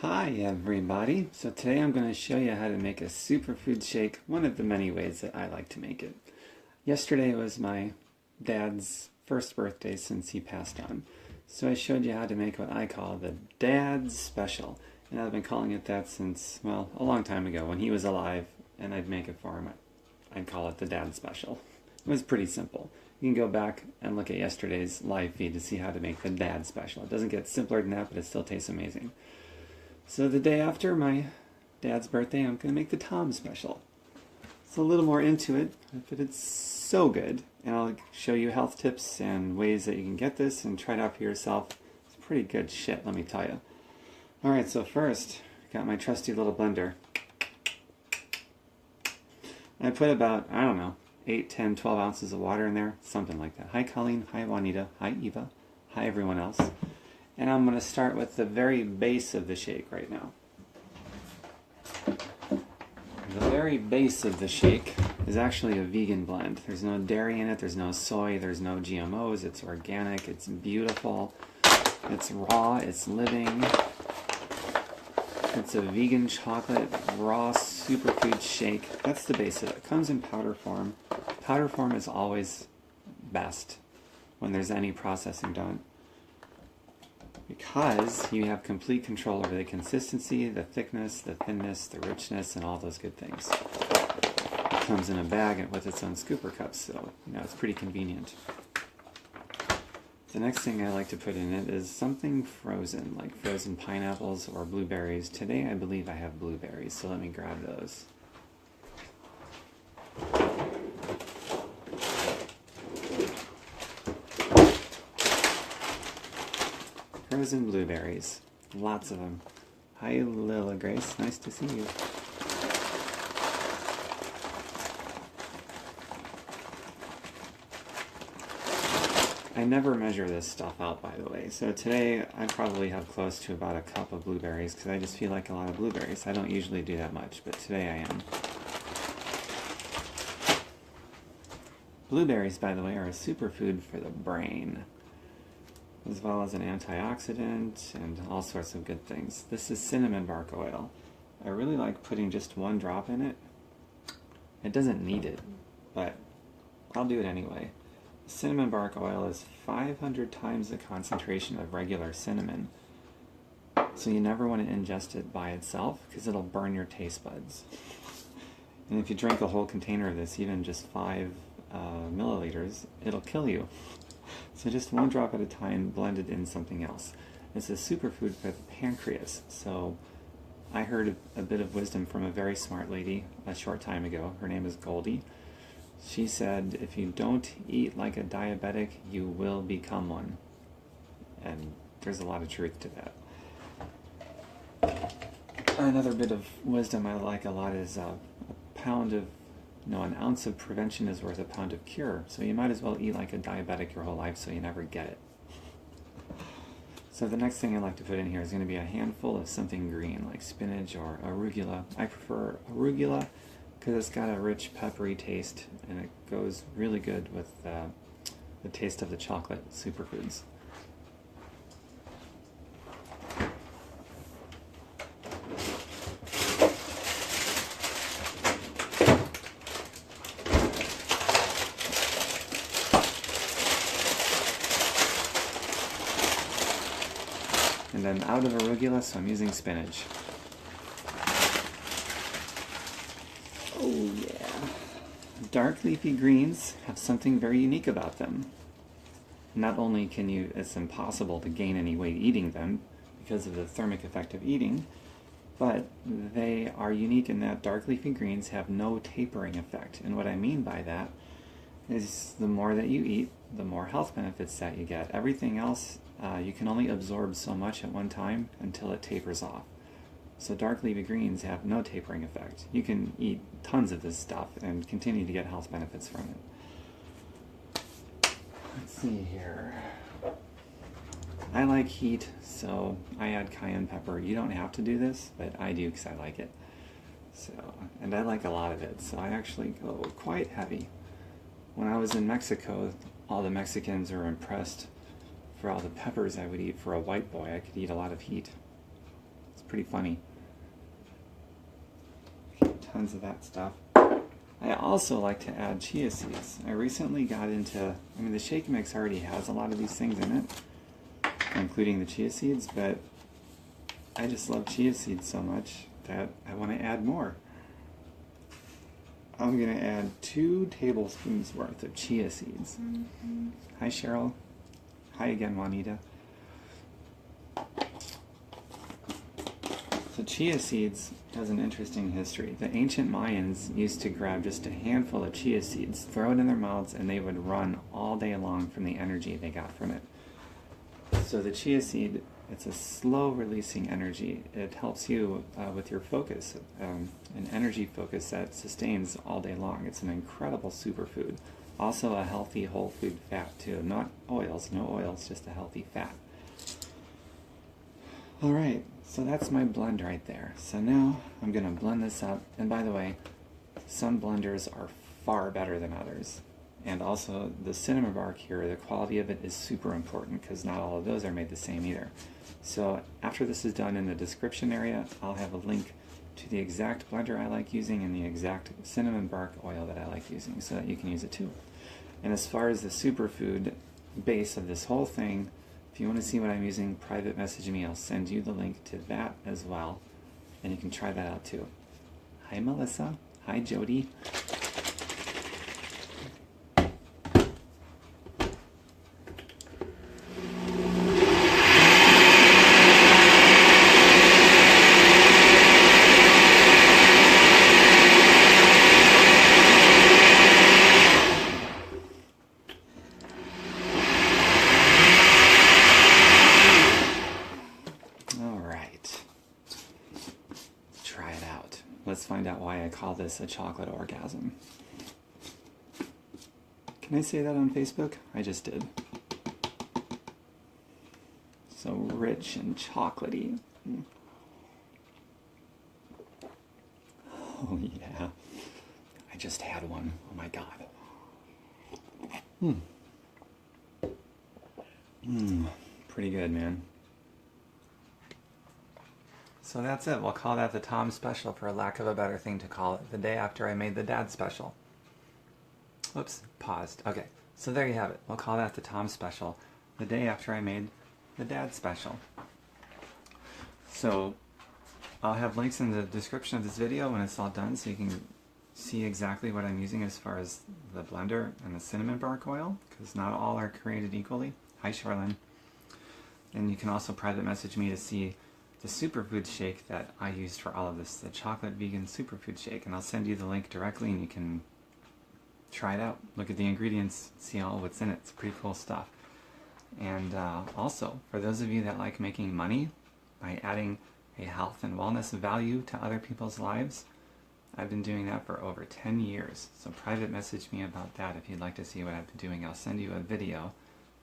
Hi everybody! So today I'm going to show you how to make a superfood shake, one of the many ways that I like to make it. Yesterday was my dad's first birthday since he passed on. So I showed you how to make what I call the Dad's Special. And I've been calling it that since, well, a long time ago. When he was alive and I'd make it for him, I'd call it the Dad's Special. It was pretty simple. You can go back and look at yesterday's live feed to see how to make the Dad's Special. It doesn't get simpler than that, but it still tastes amazing. So the day after my dad's birthday, I'm going to make the Tom Special. It's a little more into it, but it's so good. And I'll show you health tips and ways that you can get this and try it out for yourself. It's pretty good shit, let me tell you. Alright, so first, I got my trusty little blender. I put about, I don't know, 8, 10, 12 ounces of water in there, something like that. Hi Colleen, hi Juanita, hi Eva, hi everyone else. And I'm going to start with the very base of the shake right now. The very base of the shake is actually a vegan blend. There's no dairy in it, there's no soy, there's no GMOs, it's organic, it's beautiful, it's raw, it's living. It's a vegan chocolate, raw superfood shake. That's the base of it. It comes in powder form. Powder form is always best when there's any processing done, because you have complete control over the consistency, the thickness, the thinness, the richness, and all those good things. It comes in a bag with its own scooper cups, so it's pretty convenient. The next thing I like to put in it is something frozen, like frozen pineapples or blueberries. Today I believe I have blueberries, so let me grab those. Frozen blueberries. Lots of them. Hi Lila Grace, nice to see you. I never measure this stuff out, by the way. So today I probably have close to about a cup of blueberries because I just feel like a lot of blueberries. I don't usually do that much, but today I am. Blueberries, by the way, are a superfood for the brain, as well as an antioxidant and all sorts of good things. This is cinnamon bark oil. I really like putting just one drop in it. It doesn't need it, but I'll do it anyway. Cinnamon bark oil is 500 times the concentration of regular cinnamon. So you never want to ingest it by itself because it'll burn your taste buds. And if you drink a whole container of this, even just 5 milliliters, it'll kill you. So just one drop at a time, blended in something else. It's a superfood for the pancreas. So I heard a bit of wisdom from a very smart lady a short time ago. Her name is Goldie. She said, if you don't eat like a diabetic, you will become one. And there's a lot of truth to that. Another bit of wisdom I like a lot is an ounce of prevention is worth a pound of cure. So you might as well eat like a diabetic your whole life so you never get it. So the next thing I like to put in here is going to be a handful of something green, like spinach or arugula. I prefer arugula because it's got a rich peppery taste and it goes really good with the taste of the chocolate superfoods. And then out of arugula, so I'm using spinach. Oh yeah. Dark leafy greens have something very unique about them. Not only it's impossible to gain any weight eating them because of the thermic effect of eating, but they are unique in that dark leafy greens have no tapering effect. And what I mean by that is the more that you eat, the more health benefits that you get. Everything else, you can only absorb so much at one time until it tapers off. So dark leafy greens have no tapering effect. You can eat tons of this stuff and continue to get health benefits from it. Let's see here. I like heat, so I add cayenne pepper. You don't have to do this, but I do because I like it. And I like a lot of it, so I actually go quite heavy. When I was in Mexico, all the Mexicans were impressed for all the peppers I would eat for a white boy. I could eat a lot of heat. pretty funny. Tons of that stuff. I also like to add chia seeds. I recently got into, I mean, the shake mix already has a lot of these things in it, including the chia seeds, but I just love chia seeds so much that I want to add more. I'm going to add 2 tablespoons worth of chia seeds. Hi, Cheryl. Hi again, Juanita. So chia seeds has an interesting history. The ancient Mayans used to grab just a handful of chia seeds, throw it in their mouths, and they would run all day long from the energy they got from it. So the chia seed, it's a slow releasing energy. It helps you with your focus, an energy focus that sustains all day long. It's an incredible superfood. Also a healthy whole food fat too. Not oils, no oils, just a healthy fat. Alright, so that's my blend right there. So now I'm going to blend this up. And by the way, some blenders are far better than others. And also the cinnamon bark here, the quality of it is super important because not all of those are made the same either. So after this is done, in the description area, I'll have a link to the exact blender I like using and the exact cinnamon bark oil that I like using so that you can use it too. And as far as the superfood base of this whole thing, if you want to see what I'm using, private message me. I'll send you the link to that as well, and you can try that out too. Hi Melissa. Hi Jody. Let's find out why I call this a chocolate orgasm. Can I say that on Facebook? I just did. So rich and chocolatey. Oh yeah. I just had one. Oh my god. Pretty good, man. So that's it. We'll call that the Tom Special, for lack of a better thing to call it, the day after I made the Dad Special. Oops, paused. Okay, so there you have it. We'll call that the Tom Special, the day after I made the Dad Special. So I'll have links in the description of this video when it's all done so you can see exactly what I'm using as far as the blender and the cinnamon bark oil, because not all are created equally. Hi, Charlene. And you can also private message me to see the superfood shake that I used for all of this, the chocolate vegan superfood shake, and I'll send you the link directly and you can try it out. Look at the ingredients, see all what's in it. It's pretty cool stuff. And also, for those of you that like making money by adding a health and wellness value to other people's lives, I've been doing that for over 10 years. So private message me about that if you'd like to see what I've been doing. I'll send you a video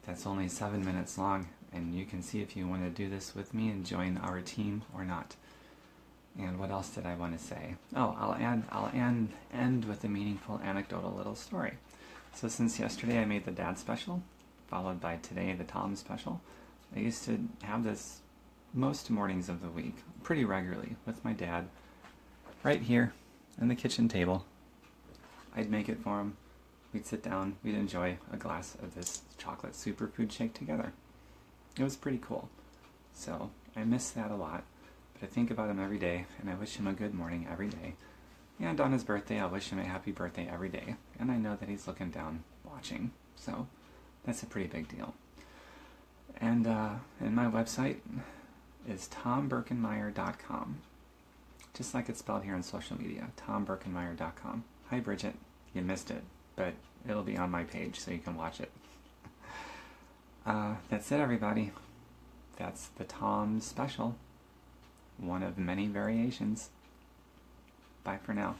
that's only 7 minutes long, and you can see if you want to do this with me and join our team or not. And what else did I want to say? Oh, I'll end with a meaningful anecdotal little story. So since yesterday I made the Dad Special, followed by today the Tom Special, I used to have this most mornings of the week, pretty regularly, with my dad, right here on the kitchen table. I'd make it for him. We'd sit down, we'd enjoy a glass of this chocolate superfood shake together. It was pretty cool. So I miss that a lot, but I think about him every day, and I wish him a good morning every day. And on his birthday, I wish him a happy birthday every day. And I know that he's looking down, watching. So that's a pretty big deal. And my website is tombirkenmeyer.com. Just like it's spelled here on social media, tombirkenmeyer.com. Hi, Bridget. You missed it, but it'll be on my page so you can watch it. That's it, everybody. That's the Tom Special. One of many variations. Bye for now.